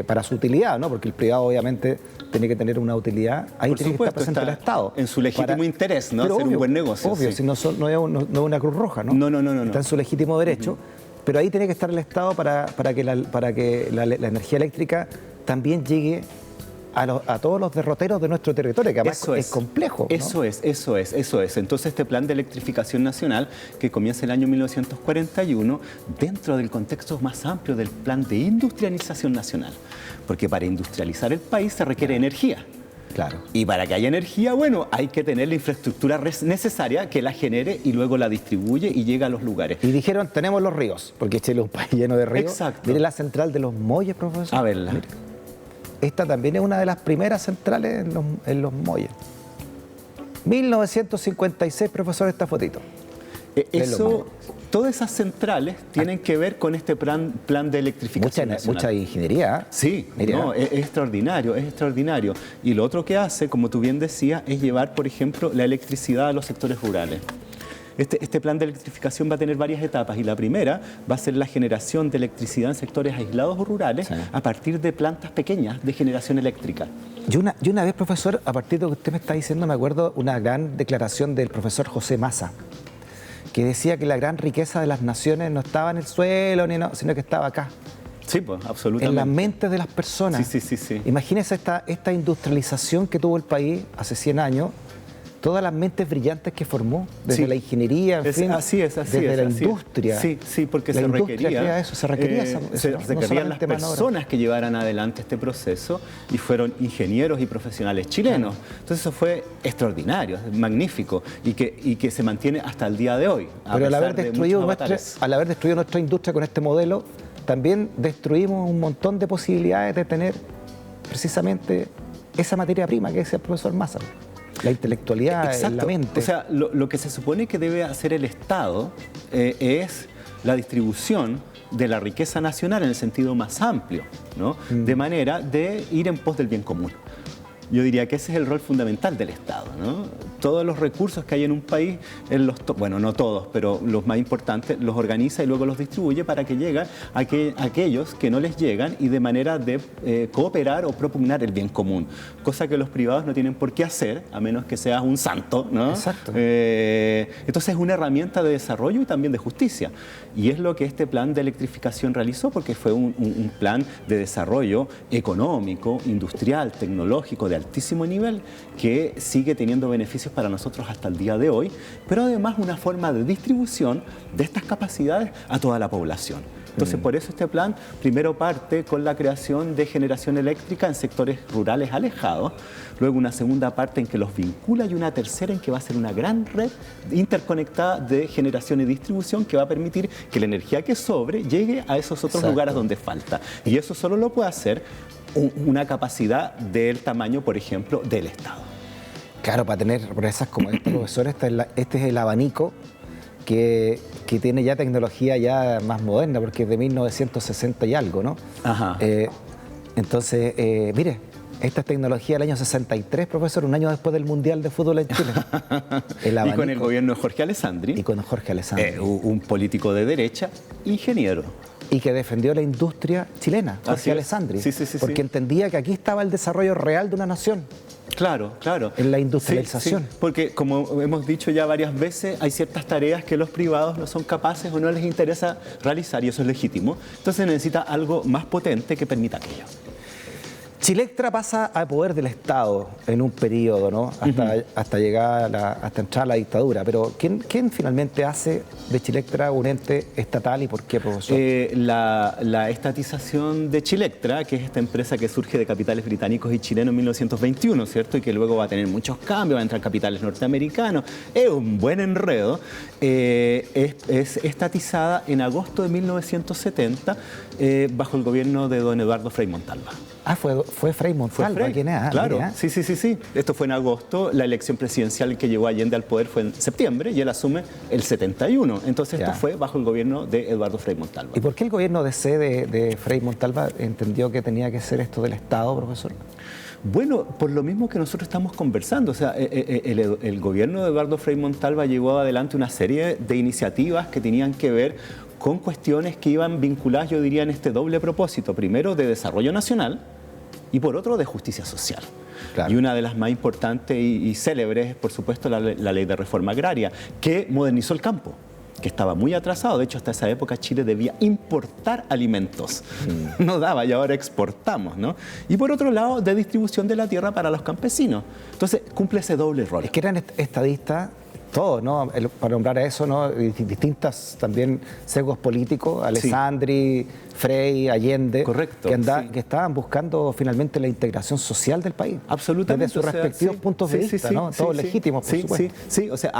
para su utilidad, ¿no? Porque el privado obviamente tiene que tener una utilidad, ahí tiene que estar presente el Estado. En su legítimo interés, ¿no? Hacer un buen negocio. Obvio, si no es una Cruz Roja, ¿no? No. Está en su legítimo derecho, pero ahí tiene que estar el Estado para que la energía eléctrica también llegue a todos los derroteros de nuestro territorio, que además es complejo, ¿no? Eso es. Entonces este plan de electrificación nacional, que comienza el año 1941, dentro del contexto más amplio del plan de industrialización nacional, porque para industrializar el país se requiere energía. Claro. Y para que haya energía, bueno, hay que tener la infraestructura necesaria que la genere y luego la distribuye y llega a los lugares. Y dijeron, tenemos los ríos, porque Chile es un país lleno de ríos. Exacto. Mire la central de los Molles, profesor. A verla. Mire. Esta también es una de las primeras centrales en los Molles. 1956, profesor, esta fotito. Todas esas centrales tienen que ver con este plan de electrificación nacional. Mucha ingeniería, ¿eh? Sí, no, es extraordinario. Y lo otro que hace, como tú bien decías, es llevar, por ejemplo, la electricidad a los sectores rurales. Este plan de electrificación va a tener varias etapas, y la primera va a ser la generación de electricidad en sectores aislados o rurales a partir de plantas pequeñas de generación eléctrica. Yo una vez, profesor, a partir de lo que usted me está diciendo, me acuerdo una gran declaración del profesor José Massa, que decía que la gran riqueza de las naciones no estaba en el suelo, sino que estaba acá. Sí, pues, absolutamente. En las mentes de las personas. Sí. Imagínese esta industrialización que tuvo el país hace 100 años, todas las mentes brillantes que formó, desde la ingeniería, en fin, desde la industria. Sí, porque se requerían las personas que llevaran adelante este proceso, y fueron ingenieros y profesionales chilenos. Entonces eso fue extraordinario, magnífico, y que se mantiene hasta el día de hoy. Pero al haber destruido nuestra industria con este modelo, también destruimos un montón de posibilidades de tener precisamente esa materia prima que decía el profesor Massa. La intelectualidad, la mente. O sea, lo que se supone que debe hacer el Estado es la distribución de la riqueza nacional en el sentido más amplio, ¿no? De manera de ir en pos del bien común. Yo diría que ese es el rol fundamental del Estado, ¿no? todos los recursos que hay en un país, bueno, no todos, pero los más importantes, los organiza y luego los distribuye para que lleguen a aquellos que no les llegan y de manera de cooperar o propugnar el bien común, cosa que los privados no tienen por qué hacer, a menos que seas un santo, ¿no? Exacto. Entonces es una herramienta de desarrollo y también de justicia. Y es lo que este plan de electrificación realizó, porque fue un plan de desarrollo económico, industrial, tecnológico de altísimo nivel, que sigue teniendo beneficios para nosotros hasta el día de hoy, pero además una forma de distribución de estas capacidades a toda la población. Entonces, por eso este plan primero parte con la creación de generación eléctrica en sectores rurales alejados, luego una segunda parte en que los vincula y una tercera en que va a ser una gran red interconectada de generación y distribución que va a permitir que la energía que sobre llegue a esos otros lugares donde falta. Y eso solo lo puede hacer una capacidad del tamaño, por ejemplo, del Estado. Claro, para tener empresas como este, profesor, este es el abanico que tiene ya tecnología ya más moderna, porque es de 1960 y algo, ¿no? Ajá. Entonces, mire, esta es tecnología del año 63, profesor, un año después del Mundial de Fútbol en Chile. Y con el gobierno de Jorge Alessandri. Y con Jorge Alessandri. Un político de derecha, ingeniero. Y que defendió la industria chilena, Jorge Alessandri. Sí, porque entendía que aquí estaba el desarrollo real de una nación. Claro, claro. En la industrialización. Sí, porque como hemos dicho ya varias veces, hay ciertas tareas que los privados no son capaces o no les interesa realizar y eso es legítimo. Entonces necesita algo más potente que permita aquello. Chilectra pasa a poder del Estado en un periodo, ¿no? Hasta llegar hasta entrar a la dictadura. Pero ¿quién finalmente hace de Chilectra un ente estatal y por qué, profesor? La estatización de Chilectra, que es esta empresa que surge de capitales británicos y chilenos en 1921, ¿cierto? Y que luego va a tener muchos cambios, va a entrar capitales norteamericanos. Es un buen enredo. Es estatizada en agosto de 1970 bajo el gobierno de don Eduardo Frei Montalva. Ah, fue Frei Montalva, ¿quién es? Claro, sí. Esto fue en agosto, la elección presidencial que llegó Allende al poder fue en septiembre y él asume el 71. Entonces esto fue bajo el gobierno de Eduardo Frei Montalva. ¿Y por qué el gobierno de Frei Montalva entendió que tenía que ser esto del Estado, profesor? Bueno, por lo mismo que nosotros estamos conversando, o sea, el gobierno de Eduardo Frei Montalva llevó adelante una serie de iniciativas que tenían que ver con cuestiones que iban vinculadas, yo diría, en este doble propósito, primero de desarrollo nacional y por otro de justicia social. Claro. Y una de las más importantes y célebres es, por supuesto, la ley de reforma agraria, que modernizó el campo, que estaba muy atrasado. De hecho, hasta esa época Chile debía importar alimentos. No daba y ahora exportamos, ¿no? Y por otro lado, de distribución de la tierra para los campesinos. Entonces, cumple ese doble rol. Es que eran estadistas todos, ¿no? Para nombrar a eso, ¿no? Distintas también sesgos políticos, Alessandri, Frei, Allende. Correcto. Que estaban buscando finalmente la integración social del país. Absolutamente. Desde sus respectivos puntos de vista, ¿no? Todos legítimos, por supuesto. Sí, o sea,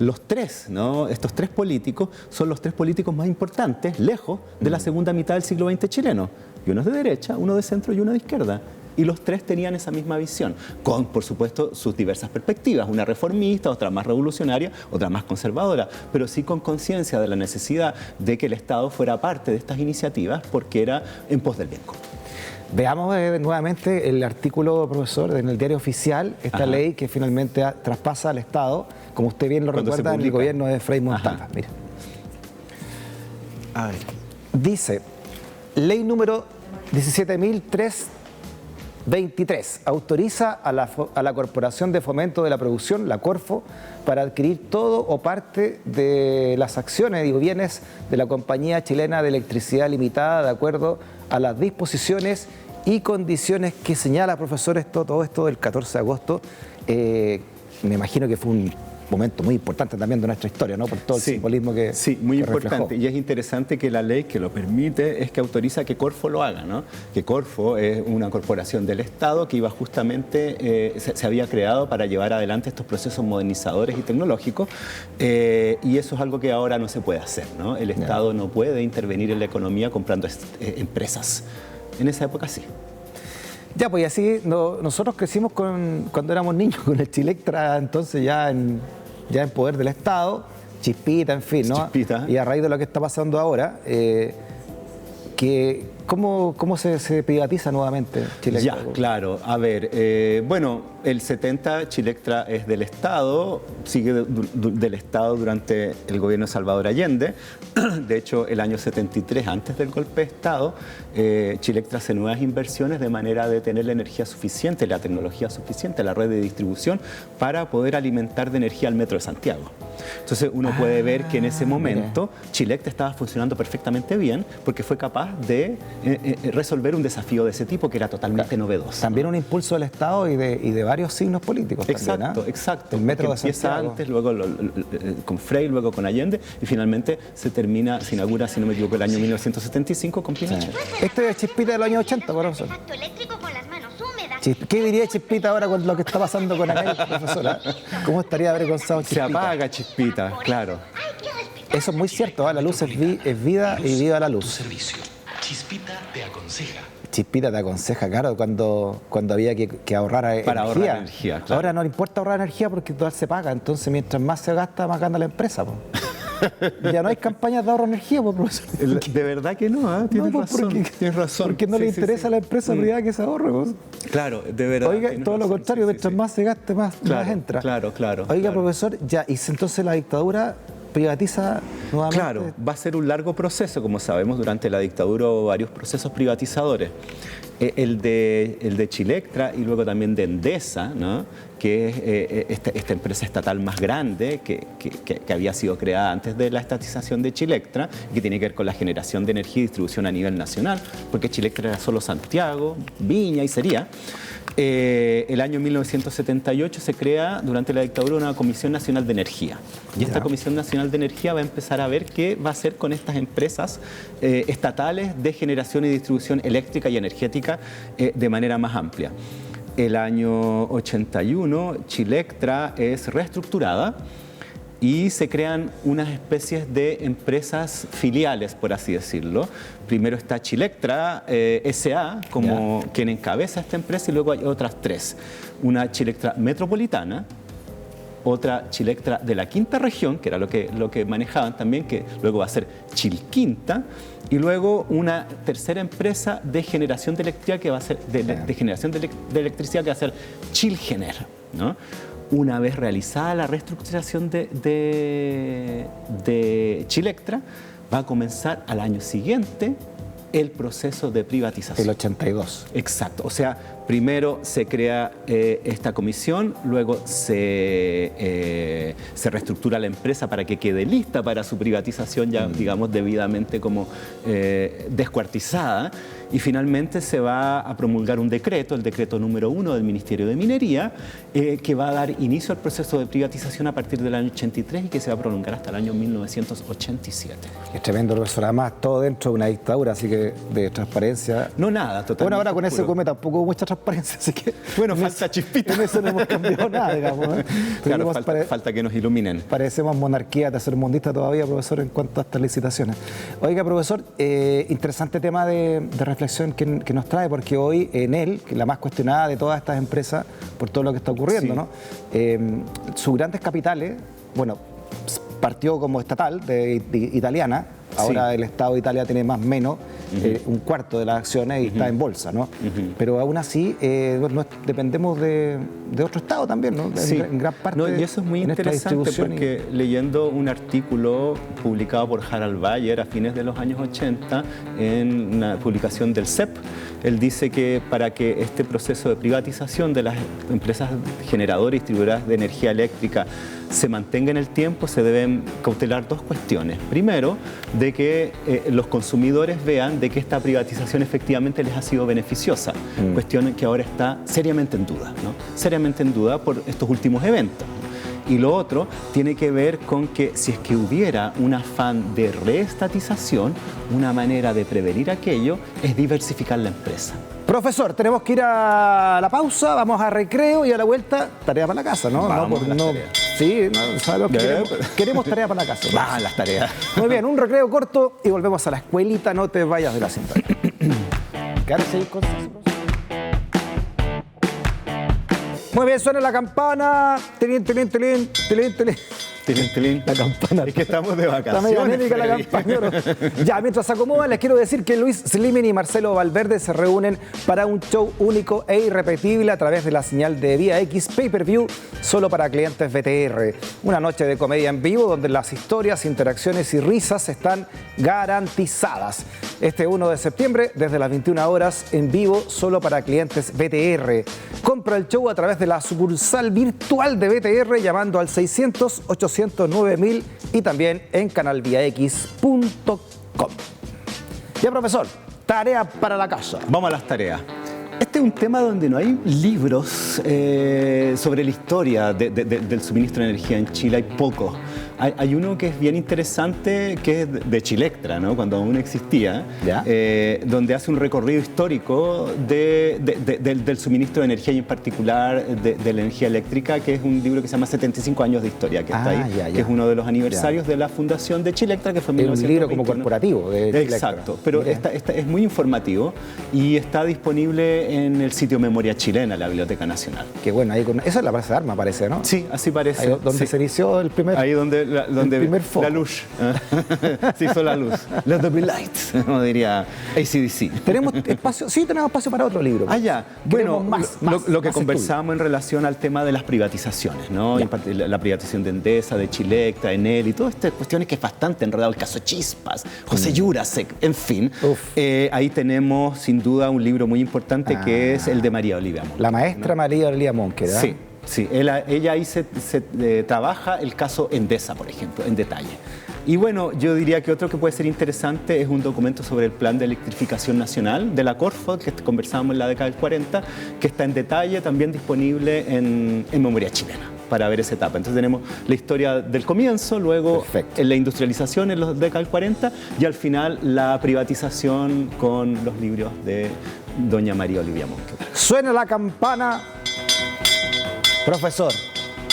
los tres, ¿no? Estos tres políticos son los tres políticos más importantes, lejos de la segunda mitad del siglo XX chileno. Y uno es de derecha, uno de centro y uno de izquierda. Y los tres tenían esa misma visión, con, por supuesto, sus diversas perspectivas, una reformista, otra más revolucionaria, otra más conservadora, pero sí con conciencia de la necesidad de que el Estado fuera parte de estas iniciativas porque era en pos del bien común. Veamos nuevamente el artículo, profesor, en el Diario Oficial, esta ley que finalmente traspasa al Estado, como usted bien lo recuerda, en el gobierno de Frei Montalva. Mira. A ver. Dice, ley número 17.323 autoriza a la Corporación de Fomento de la Producción, la Corfo, para adquirir todo o parte de las acciones y bienes de la Compañía Chilena de Electricidad Limitada de acuerdo a las disposiciones y condiciones que señala, profesor, todo esto del 14 de agosto. Me imagino que fue un momento muy importante también de nuestra historia, ¿no? Por todo el simbolismo que Sí, muy importante. Reflejó. Y es interesante que la ley que lo permite es que autoriza que Corfo lo haga, ¿no? Que Corfo es una corporación del Estado que iba justamente, se había creado para llevar adelante estos procesos modernizadores y tecnológicos, y eso es algo que ahora no se puede hacer, ¿no? El Estado no puede intervenir en la economía comprando empresas. En esa época sí. Ya, pues así nosotros crecimos cuando éramos niños con el Chilectra, entonces ya en poder del Estado, Chispita, en fin, ¿no? Chispita. Y a raíz de lo que está pasando ahora, que ¿Cómo se privatiza nuevamente Chilectra? Ya, claro. A ver, bueno, el 70 Chilectra es del Estado, sigue del Estado durante el gobierno de Salvador Allende. De hecho, el año 73, antes del golpe de Estado, Chilectra hace nuevas inversiones de manera de tener la energía suficiente, la tecnología suficiente, la red de distribución para poder alimentar de energía al Metro de Santiago. Entonces uno puede ver que en ese momento Chilectra estaba funcionando perfectamente bien porque fue capaz de resolver un desafío de ese tipo que era totalmente novedoso. También un impulso del Estado y de varios signos políticos. Exacto, también, exacto. El Metro de empieza Santiago. antes, luego con Frei, luego con Allende y finalmente se inaugura, si no me equivoco, el año 1975 con Pinochet. Este es Chispita de los años 80, profesor. Artefacto eléctrico con las manos húmedas. ¿Qué diría Chispita ahora con lo que está pasando con aquel, profesora? ¿Cómo estaría avergonzado Chispita? Se apaga Chispita, claro. Hay que respetar. Eso es muy cierto, ¿eh? La luz es vida y viva la luz. Servicio. Chispita te aconseja. Chispita te aconseja, claro, cuando había que ahorrar Para energía. ahorrar energía, claro. Ahora no le importa ahorrar energía porque todo se paga, entonces mientras más se gasta, más gana la empresa. Po. Ya no hay campañas de ahorro de energía, po, profesor. De verdad que no, tienes No, razón. Tienes razón. Porque no Sí, le sí, interesa sí. a la empresa privada que se ahorre. Po. Claro, de verdad. Oiga, tienes todo lo razón, contrario, sí, sí, mientras sí. más se gaste, más entra. Claro. Oiga, claro. profesor, ya, y entonces la dictadura privatiza nuevamente. Claro, va a ser un largo proceso, como sabemos, durante la dictadura hubo varios procesos privatizadores. El de Chilectra y luego también de Endesa, ¿no? Que es esta empresa estatal más grande que había sido creada antes de la estatización de Chilectra, que tiene que ver con la generación de energía y distribución a nivel nacional, porque Chilectra era solo Santiago, Viña y sería. El año 1978 se crea durante la dictadura una Comisión Nacional de Energía. Y esta Comisión Nacional de Energía va a empezar a ver qué va a hacer con estas empresas estatales de generación y distribución eléctrica y energética de manera más amplia. El año 81 Chilectra es reestructurada y se crean unas especies de empresas filiales, por así decirlo. Primero está Chilectra S.A. como quien encabeza esta empresa y luego hay otras tres. Una Chilectra Metropolitana, otra Chilectra de la Quinta Región, que era lo que manejaban también, que luego va a ser Chilquinta, y luego una tercera empresa de generación de electricidad que va a ser de generación de electricidad que va a ser Chilgener, ¿no? Una vez realizada la reestructuración de Chilectra, va a comenzar al año siguiente el proceso de privatización. El 82. Exacto. O sea, primero se crea esta comisión, luego se reestructura la empresa para que quede lista para su privatización ya, digamos, debidamente como descuartizada. Y finalmente se va a promulgar un decreto, el decreto número 1 del Ministerio de Minería, que va a dar inicio al proceso de privatización a partir del año 83 y que se va a prolongar hasta el año 1987. Es tremendo, profesor. Además, todo dentro de una dictadura, así que de transparencia. No nada, totalmente. Bueno, ahora con ese oscuro. come tampoco hubo mucha transparencia, así que. Bueno, en falta Chispita. En eso no hemos cambiado nada, digamos. ¿eh? Claro, Seguimos falta que nos iluminen. Parecemos monarquía tercermundista todavía, profesor, en cuanto a estas licitaciones. Oiga, profesor, interesante tema de reflexión que nos trae, porque hoy Enel, que es la más cuestionada de todas estas empresas por todo lo que está ocurriendo, Sí. ¿no? Sus grandes capitales, bueno, partió como estatal, italiana, ahora Sí. el Estado de Italia tiene más o menos un cuarto de las acciones y está en bolsa, ¿no? Pero aún así dependemos de otro Estado también, ¿no? Sí. En gran parte. No, y eso es muy en nuestra interesante distribución porque leyendo un artículo publicado por Harald Bayer a fines de los años 80 en una publicación del CEP, él dice que para que este proceso de privatización de las empresas generadoras y distribuidoras de energía eléctrica se mantenga en el tiempo, se deben cautelar dos cuestiones. Primero, de que los consumidores vean de que esta privatización efectivamente les ha sido beneficiosa, cuestión que ahora está seriamente en duda, ¿no? Seriamente en duda por estos últimos eventos. Y lo otro tiene que ver con que si es que hubiera un afán de reestatización, una manera de prevenir aquello es diversificar la empresa. Profesor, tenemos que ir a la pausa, vamos a recreo y a la vuelta tarea para la casa, ¿no? Vamos por a las no. tareas. Sí, no, sabemos que Ya, queremos tarea para la casa. Va, las tareas. Muy bien, un recreo corto y volvemos a la escuelita, no te vayas de la cinta. Quédate ahí con nosotros. Muy bien, suena la campana. Tilín, tilín, tilín, tilín, tilín. Tilín, tilín. La campana. Es que estamos de Está vacaciones. medio anémica la Freddy. campaña, ¿no? Ya, mientras se acomodan, les quiero decir que Luis Slimin y Marcelo Valverde se reúnen para un show único e irrepetible a través de la señal de Vía X Pay-Per-View, solo para clientes VTR. Una noche de comedia en vivo donde las historias, interacciones y risas están garantizadas. Este 1 de septiembre, desde las 21 horas, en vivo, solo para clientes VTR. Compra el show a través de la sucursal virtual de VTR llamando al 600-809-1000 y también en canalviax.com. Ya, profesor, tarea para la casa. Vamos a las tareas. Este es un tema donde no hay libros sobre la historia del suministro de energía en Chile, hay pocos. Hay uno que es bien interesante, que es de Chilectra, ¿no? Cuando aún existía, donde hace un recorrido histórico del suministro de energía y en particular de la energía eléctrica, que es un libro que se llama 75 años de historia, que está ahí, que es uno de los aniversarios de la fundación de Chilectra, que fue en Es un 1921. libro como corporativo de Chilectra. Exacto, pero es muy informativo y está disponible en el sitio Memoria Chilena, la Biblioteca Nacional. Que bueno, ahí esa es la Plaza de Armas, parece, ¿no? Sí, así parece. Ahí donde Sí. se inició el primer... Ahí donde primer foco. la luz. Se hizo la luz. Let there be lights, como diría AC/DC. Tenemos espacio, sí, tenemos espacio para otro libro. Ah, ya. Queremos Bueno, más lo que más conversábamos en relación al tema de las privatizaciones, ¿no? Ya. En parte, la privatización de Endesa, de Chilectra, Enel y todas estas cuestiones que es bastante enredado. El caso Chispas, José Jurasek, en fin. Ahí tenemos sin duda un libro muy importante que es el de María Olivia Montt. La maestra María Olivia Montt, ¿verdad? Sí, sí. Ella ahí se trabaja el caso Endesa, por ejemplo, en detalle. Y bueno, yo diría que otro que puede ser interesante es un documento sobre el Plan de Electrificación Nacional de la Corfo, que conversábamos en la década del 40, que está en detalle también disponible en Memoria Chilena para ver esa etapa. Entonces tenemos la historia del comienzo, luego la industrialización en la década del 40 y al final la privatización con los libros de doña María Olivia Montt. Suena la campana. Profesor,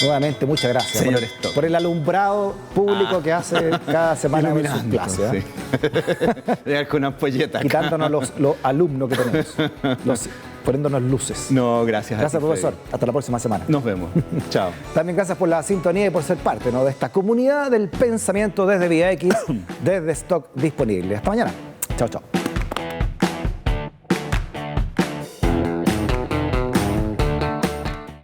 nuevamente muchas gracias Señor Stock. por el alumbrado público que hace cada semana en sus clases. ¿eh? Sí. Con una ampolleta. Quitándonos los alumnos que tenemos, poniéndonos luces. No, gracias. Gracias, a ti, profesor. Freddy. Hasta la próxima semana. Nos vemos. Chao. También gracias por la sintonía y por ser parte, ¿no?, de esta comunidad del pensamiento desde Vía X, desde Stock Disponible. Hasta mañana. Chao, chao.